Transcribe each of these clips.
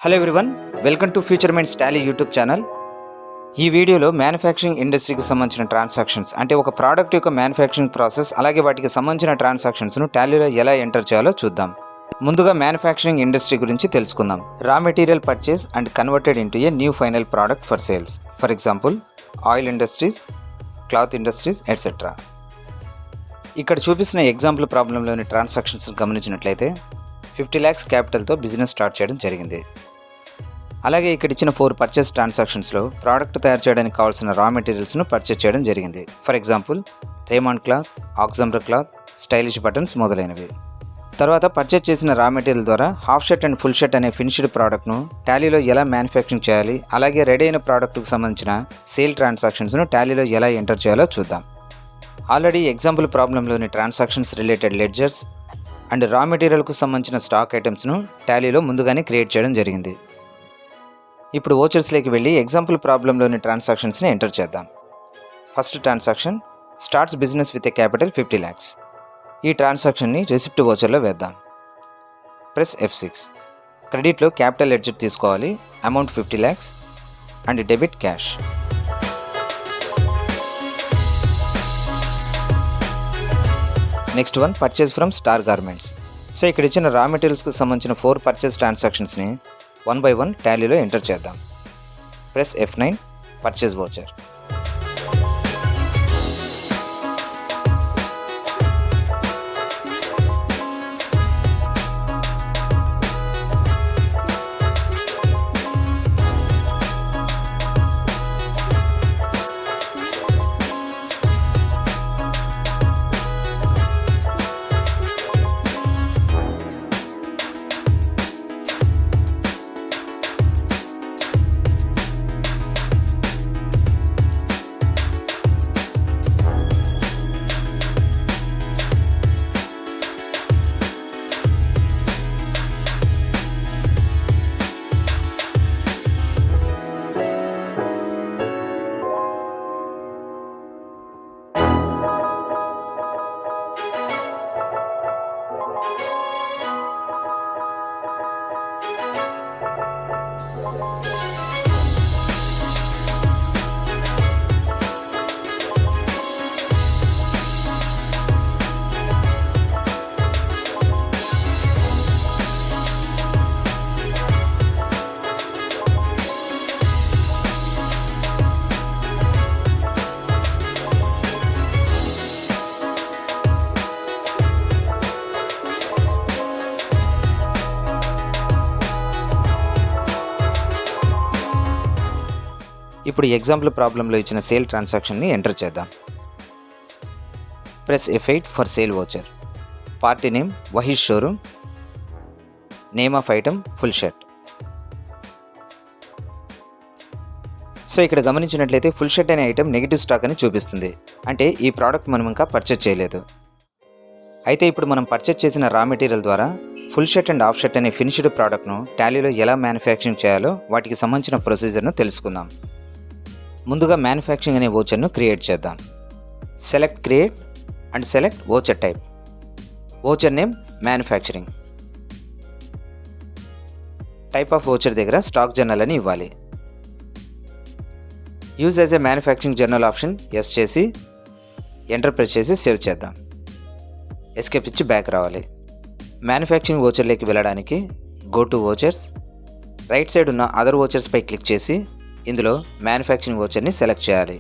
Hello everyone, welcome to ఫ్యూచర్మెంట్స్ Tally YouTube channel. ఈ వీడియోలో మ్యానుఫ్యాక్చరింగ్ ఇండస్ట్రీకి సంబంధించిన ట్రాన్సాక్షన్స్ అంటే ఒక ప్రోడక్ట్ యొక్క మ్యానుఫ్యాక్చరింగ్ ప్రాసెస్ అలాగే వాటికి సంబంధించిన ట్రాన్సాక్షన్స్ను టాలీలో ఎలా ఎంటర్ చేయాలో చూద్దాం. ముందుగా మ్యానుఫ్యాక్చరింగ్ ఇండస్ట్రీ గురించి తెలుసుకుందాం. Raw material purchase and converted into a new final product for sales. For example oil industries, cloth industries etcetera. ఇక్కడ చూపిస్తున్న ఎగ్జాంపుల్ ప్రాబ్లంలోని ట్రాన్సాక్షన్స్ గమనించినట్లయితే 50 lakhs క్యాపిటల్తో బిజినెస్ స్టార్ట్ చేయడం జరిగింది. అలాగే ఇక్కడ ఇచ్చిన 4 పర్చేస్ ట్రాన్సాక్షన్స్లో ప్రోడక్ట్ తయారు చేయడానికి కావాల్సిన రా మెటీరియల్స్ను పర్చేస్ చేయడం జరిగింది. For example Raymond cloth, Oxemberg cloth, stylish buttons మొదలైనవి. తర్వాత పర్చేస్ చేసిన రా మెటీరియల్ ద్వారా half shirt and full shirt అనే ఫినిష్డ్ ప్రోడక్ట్ను టాలీలో ఎలా మ్యానుఫ్యాక్చరింగ్ చేయాలి, అలాగే రెడీ అయిన ప్రోడక్ట్కు సంబంధించిన సేల్ ట్రాన్సాక్షన్స్ను టాలీలో ఎలా ఎంటర్ చేయాలో చూద్దాం. ఆల్రెడీ ఎగ్జాంపుల్ ప్రాబ్లంలోని transactions related ledgers and raw మెటీరియల్కు సంబంధించిన స్టాక్ ఐటమ్స్ను టాలీలో ముందుగానే క్రియేట్ చేయడం జరిగింది. ఇప్పుడు ఓచర్స్లోకి వెళ్ళి ఎగ్జాంపుల్ ప్రాబ్లంలోని ట్రాన్సాక్షన్స్ని ఎంటర్ చేద్దాం. First transaction starts business with a capital 50 lakhs. ఈ ట్రాన్సాక్షన్ని రిసిప్ట్ ఓచర్లో వేద్దాం. Press F6. క్రెడిట్లో క్యాపిటల్ లెడ్జర్ తీసుకోవాలి, amount 50 lakhs and debit cash. Next one purchase from star garments. So ఇక్కడ ఇచ్చిన రా మెటీరియల్స్కి సంబంధించిన 4 పర్చేస్ ట్రాన్సాక్షన్స్ని 1 by 1 టాలీలో ఎంటర్ చేద్దాం. Press F9 purchase voucher. ఇప్పుడు example ప్రాబ్లంలో ఇచ్చిన సేల్ ట్రాన్సాక్షన్ని ఎంటర్ చేద్దాం. Press F8 for sale voucher. Party name Vahish showroom, name of item full shirt. So ఇక్కడ గమనించినట్లయితే ఫుల్ షర్ట్ అనే ఐటమ్ నెగిటివ్ స్టాక్ అని చూపిస్తుంది, అంటే ఈ ప్రోడక్ట్ మనం ఇంకా పర్చేజ్ చేయలేదు. అయితే ఇప్పుడు మనం పర్చేజ్ చేసిన రా మెటీరియల్ ద్వారా full shirt and half shirt అనే ఫినిష్డ్ ప్రోడక్ట్ను టాలీలో ఎలా మ్యానుఫ్యాక్చరింగ్ చేయాలో వాటికి సంబంధించిన ప్రొసీజర్ను తెలుసుకుందాం. ముందుగా మ్యానుఫ్యాక్చరింగ్ అనే వోచర్ను క్రియేట్ చేద్దాం. Select create and select voucher type. Voucher name manufacturing. Type of voucher దగ్గర స్టాక్ జర్నల్ అని ఇవ్వాలి. Use as a manufacturing journal option yes చేసి ఎంటర్ ప్రెస్ చేసి సేవ్ చేద్దాం. ఎస్కేప్ ఇచ్చి బ్యాక్ రావాలి. మ్యానుఫ్యాక్చరింగ్ వోచర్లోకి వెళ్ళడానికి go to vouchers, right side ఉన్న అదర్ వోచర్స్పై క్లిక్ చేసి ఇందులో మ్యానుఫ్యాక్చరింగ్ వోచర్ని సెలెక్ట్ చేయాలి.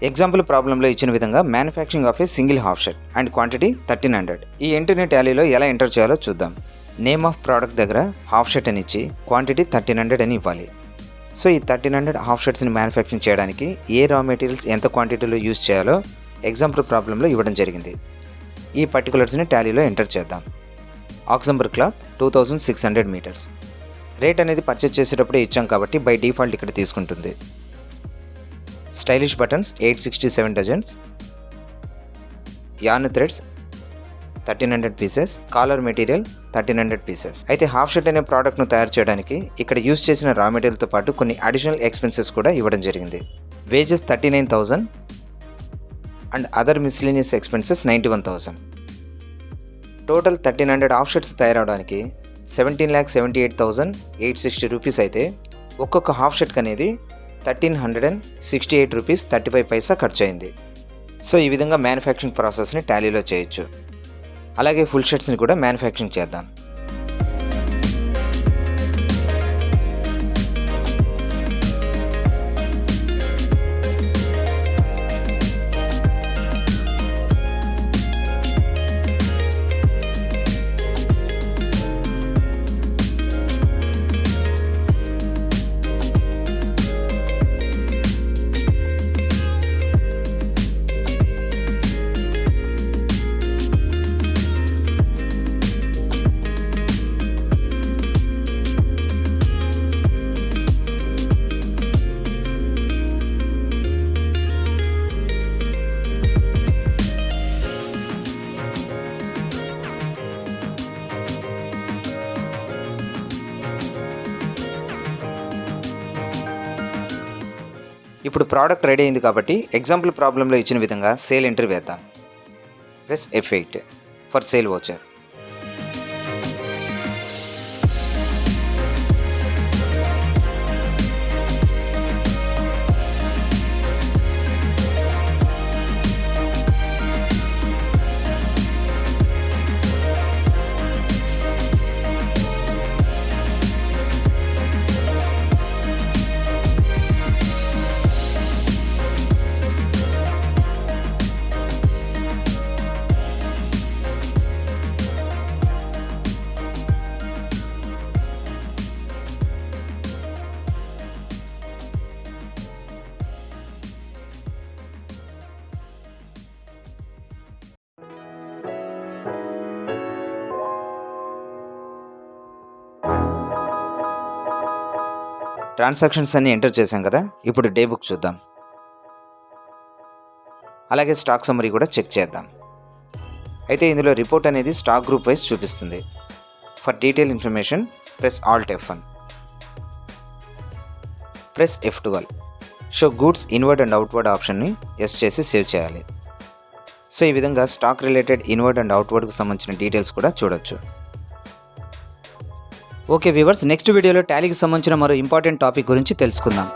ఎగ్జాంపుల్ ప్రాబ్లంలో ఇచ్చిన విధంగా manufacturing of a single half shirt and quantity 1300. ఈ ఎంట్రీని టాలీలో ఎలా ఎంటర్ చేయాలో చూద్దాం. నేమ్ ఆఫ్ ప్రోడక్ట్ దగ్గర హాఫ్ షర్ట్ అని ఇచ్చి క్వాంటిటీ 1300 అని ఇవ్వాలి. సో ఈ 1300 హాఫ్ షర్ట్స్ని మ్యానుఫ్యాక్చరింగ్ చేయడానికి ఏ రా మెటీరియల్స్ ఎంత క్వాంటిటీలో యూజ్ చేయాలో ఎగ్జాంపుల్ ప్రాబ్లంలో ఇవ్వడం జరిగింది. ఈ పర్టికులర్స్ని టాలీలో ఎంటర్ చేద్దాం. ఆక్సంబర్ క్లాత్ 2600 మీటర్స్. రేట్ అనేది పర్చేజ్ చేసేటప్పుడే ఇచ్చాం కాబట్టి బై డిఫాల్ట్ ఇక్కడ తీసుకుంటుంది. Stylish buttons 867 dozens. Yarn threads 1300 pieces. Collar material 1300 pieces. అయితే హాఫ్ షర్ట్ అనే ప్రోడక్ట్ను తయారు చేయడానికి ఇక్కడ యూజ్ చేసిన రా మెటీరియల్తో పాటు కొన్ని అడిషనల్ ఎక్స్పెన్సెస్ కూడా ఇవ్వడం జరిగింది. Wages 39,000 and other miscellaneous expenses 91,000. Total 1300 half shirts తయారవడానికి 17,78,860 రూపీస్ అయితే ఒక్కొక్క హాఫ్ షర్ట్కి అనేది 1,368 రూపీస్ 35 పైసా ఖర్చు అయింది. సో ఈ విధంగా మ్యానుఫ్యాక్చరింగ్ ప్రాసెస్ని టాలీలో చేయొచ్చు. అలాగే ఫుల్ షర్ట్స్ని కూడా మ్యానుఫ్యాక్చరింగ్ చేద్దాం. ఇప్పుడు ప్రోడక్ట్ రెడీ అయింది కాబట్టి ఎగ్జాంపుల్ ప్రాబ్లంలో ఇచ్చిన విధంగా సేల్ ఎంట్రీ వేద్దాం. Press F8 for sale voucher. Transactions అన్ని ఎంటర్ చేశాం కదా, ఇప్పుడు డే బుక్ చూద్దాం. అలాగే స్టాక్ సమ్మరీ కూడా చెక్ చేద్దాం. అయితే ఇందులో రిపోర్ట్ అనేది స్టాక్ గ్రూప్ వైజ్ చూపిస్తుంది. For detail information press Alt F1. Press F12. Show goods inward and outward ఆప్షన్ని ఎస్ చేసి సేవ్ చేయాలి. సో ఈ విధంగా స్టాక్ రిలేటెడ్ ఇన్వర్డ్ అండ్ అవుట్వర్డ్కి సంబంధించిన డీటెయిల్స్ కూడా చూడొచ్చు. ఓకే వ్యూవర్స్, నెక్స్ట్ వీడియోలో టాలీకి సంబంధించిన మరో ఇంపార్టెంట్ టాపిక్ గురించి తెలుసుకుందాం.